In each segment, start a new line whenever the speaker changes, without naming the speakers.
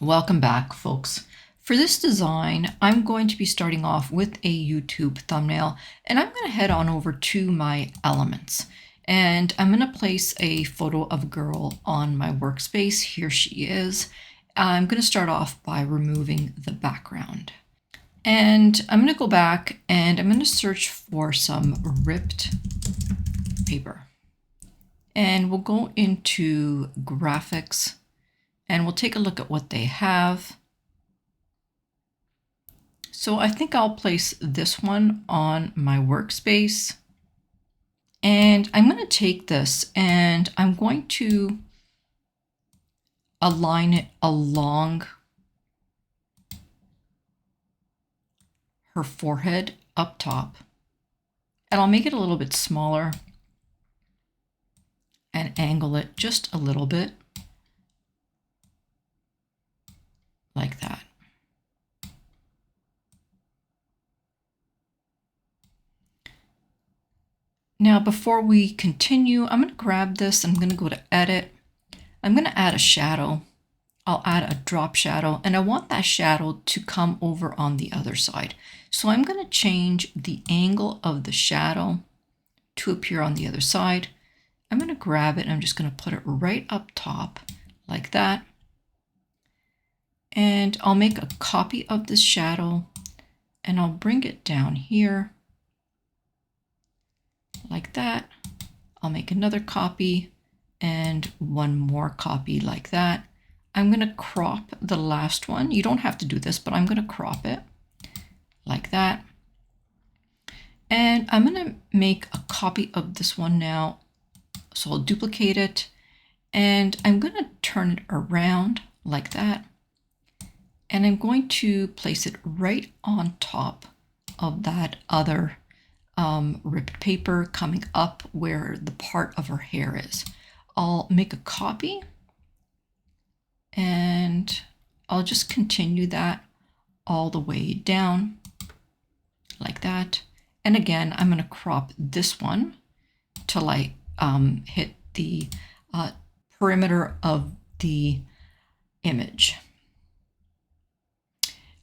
Welcome back, folks. For this design, I'm going to be starting off with a YouTube thumbnail, and I'm going to head on over to my elements. And I'm going to place a photo of a girl on my workspace. Here she is. I'm going to start off by removing the background. And I'm going to go back and I'm going to search for some ripped paper. And we'll go into graphics and we'll take a look at what they have. So I think I'll place this one on my workspace. And I'm going to take this and I'm going to align it along her forehead up top. And I'll make it a little bit smaller and angle it just a little bit. Like that. Now, before we continue, I'm going to grab this. I'm going to go to Edit. I'm going to add a shadow. I'll add a drop shadow, and I want that shadow to come over on the other side. So I'm going to change the angle of the shadow to appear on the other side. I'm going to grab it and I'm just going to put it right up top like that. And I'll make a copy of this shadow and I'll bring it down here like that. I'll make another copy and one more copy like that. I'm going to crop the last one. You don't have to do this, but I'm going to crop it like that. And I'm going to make a copy of this one now. So I'll duplicate it and I'm going to turn it around like that. And I'm going to place it right on top of that other ripped paper coming up where the part of her hair is. I'll make a copy and I'll just continue that all the way down like that. And again, I'm going to crop this one till I hit the perimeter of the image.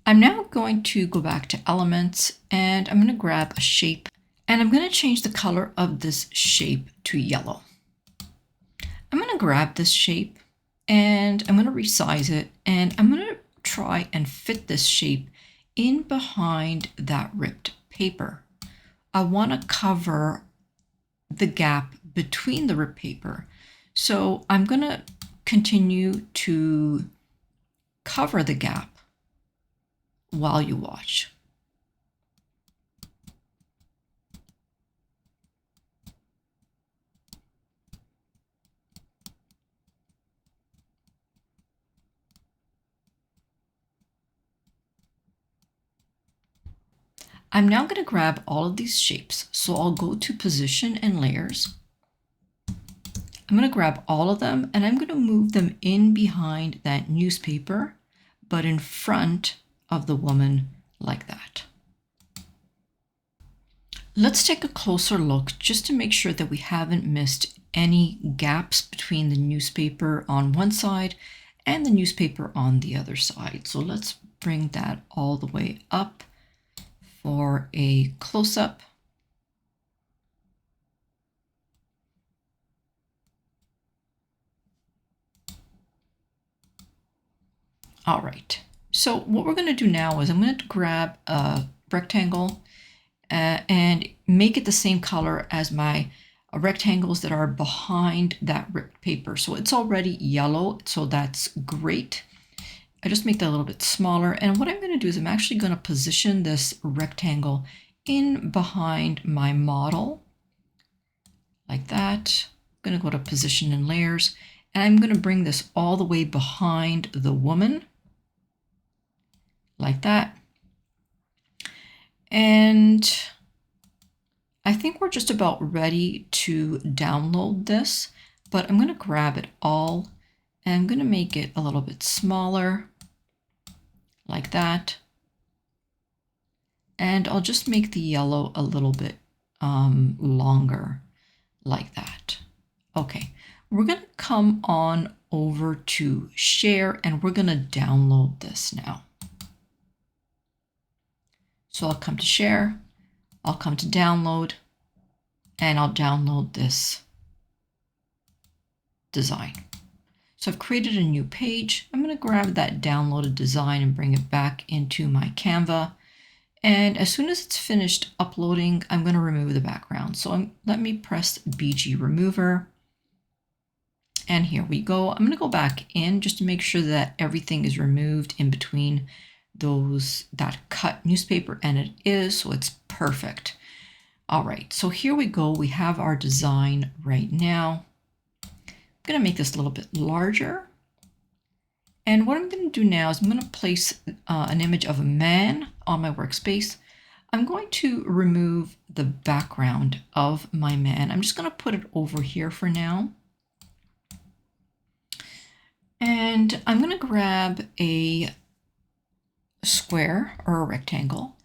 I'm now going to go back to elements and I'm going to grab a shape and I'm going to change the color of this shape to yellow. I'm going to grab this shape and I'm going to resize it and I'm going to try and fit this shape in behind that ripped paper. I want to cover the gap between the ripped paper. So I'm going to continue to cover the gap while you watch. I'm now going to grab all of these shapes. So I'll go to Position and Layers. I'm going to grab all of them and I'm going to move them in behind that newspaper, but in front of the woman like that. Let's take a closer look just to make sure that we haven't missed any gaps between the newspaper on one side and the newspaper on the other side. So let's bring that all the way up for a close-up. All right. So what we're going to do now is I'm going to grab a rectangle and make it the same color as my rectangles that are behind that ripped paper. So it's already yellow, so that's great. I just make that a little bit smaller. And what I'm going to do is I'm actually going to position this rectangle in behind my model like that. I'm going to go to Position and Layers, and I'm going to bring this all the way behind the woman like that. And I think we're just about ready to download this, but I'm going to grab it all and I'm going to make it a little bit smaller like that. And I'll just make the yellow a little bit longer like that. Okay, we're going to come on over to share, and we're going to download this now. So I'll come to share, I'll come to download, and I'll download this design. So I've created a new page. I'm going to grab that downloaded design and bring it back into my Canva. And as soon as it's finished uploading, I'm going to remove the background. So let me press BG remover. And here we go. I'm going to go back in just to make sure that everything is removed in between that cut newspaper, and it is, so it's perfect. All right, so here we go. We have our design right now. I'm going to make this a little bit larger. And what I'm going to do now is I'm going to place an image of a man on my workspace. I'm going to remove the background of my man. I'm just going to put it over here for now. And I'm going to grab a square or a rectangle,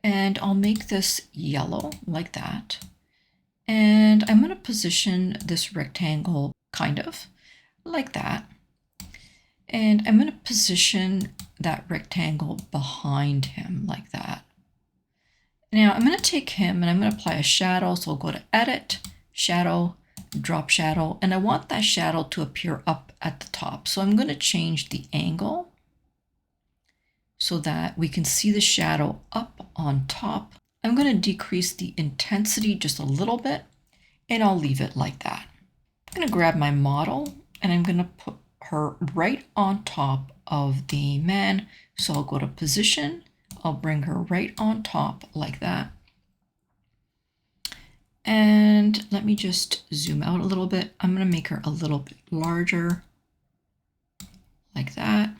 and I'll make this yellow like that. And I'm going to position this rectangle kind of like that. And I'm going to position that rectangle behind him like that. Now I'm going to take him and I'm going to apply a shadow. So I'll go to Edit, Shadow, Drop Shadow, and I want that shadow to appear up at the top. So I'm going to change the angle so that we can see the shadow up on top. I'm going to decrease the intensity just a little bit, and I'll leave it like that. I'm going to grab my model and I'm going to put her right on top of the man. So I'll go to position, I'll bring her right on top like that. And let me just zoom out a little bit. I'm going to make her a little bit larger like that.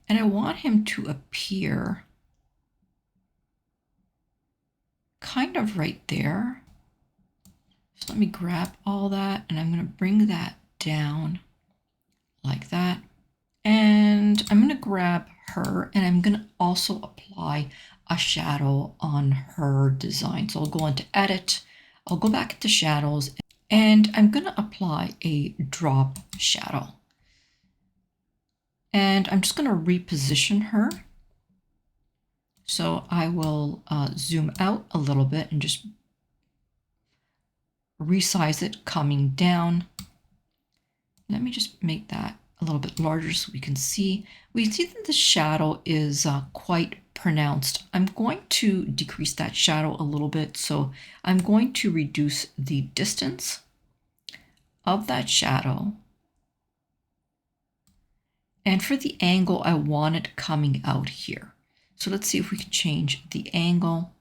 And I want him to appear kind of right there. So let me grab all that and I'm going to bring that down like that. And I'm going to grab her and I'm going to also apply a shadow on her design. So I'll go into Edit, I'll go back into Shadows, and I'm going to apply a drop shadow. And I'm just going to reposition her. So I will zoom out a little bit and just resize it coming down. Let me just make that a little bit larger so we can see. We see that the shadow is quite pronounced. I'm going to decrease that shadow a little bit. So I'm going to reduce the distance of that shadow. And for the angle, I want it coming out here. So let's see if we can change the angle.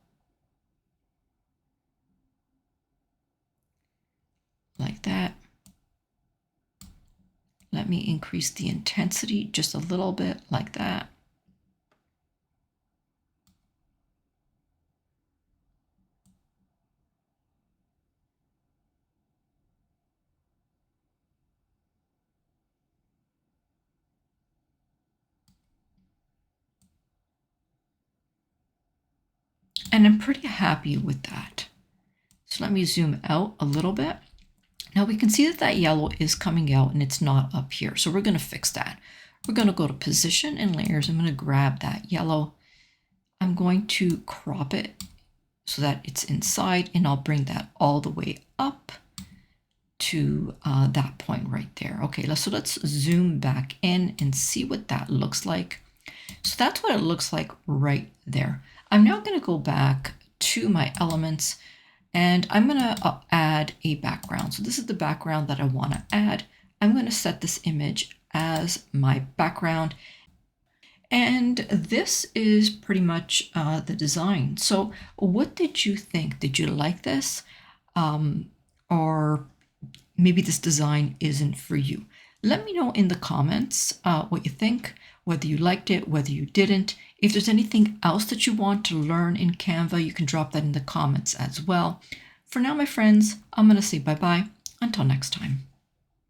Like that. Let me increase the intensity just a little bit like that. And I'm pretty happy with that. So let me zoom out a little bit. Now we can see that that yellow is coming out and it's not up here. So we're going to fix that. We're going to go to Position and Layers. I'm going to grab that yellow. I'm going to crop it so that it's inside, and I'll bring that all the way up to that point right there. Okay, so let's zoom back in and see what that looks like. So that's what it looks like right there. I'm now going to go back to my elements and I'm going to add a background. So this is the background that I want to add. I'm going to set this image as my background. And this is pretty much the design. So what did you think? Did you like this? Or maybe this design isn't for you. Let me know in the comments what you think, whether you liked it, whether you didn't. If there's anything else that you want to learn in Canva, you can drop that in the comments as well. For now, my friends, I'm going to say bye-bye. Until next time.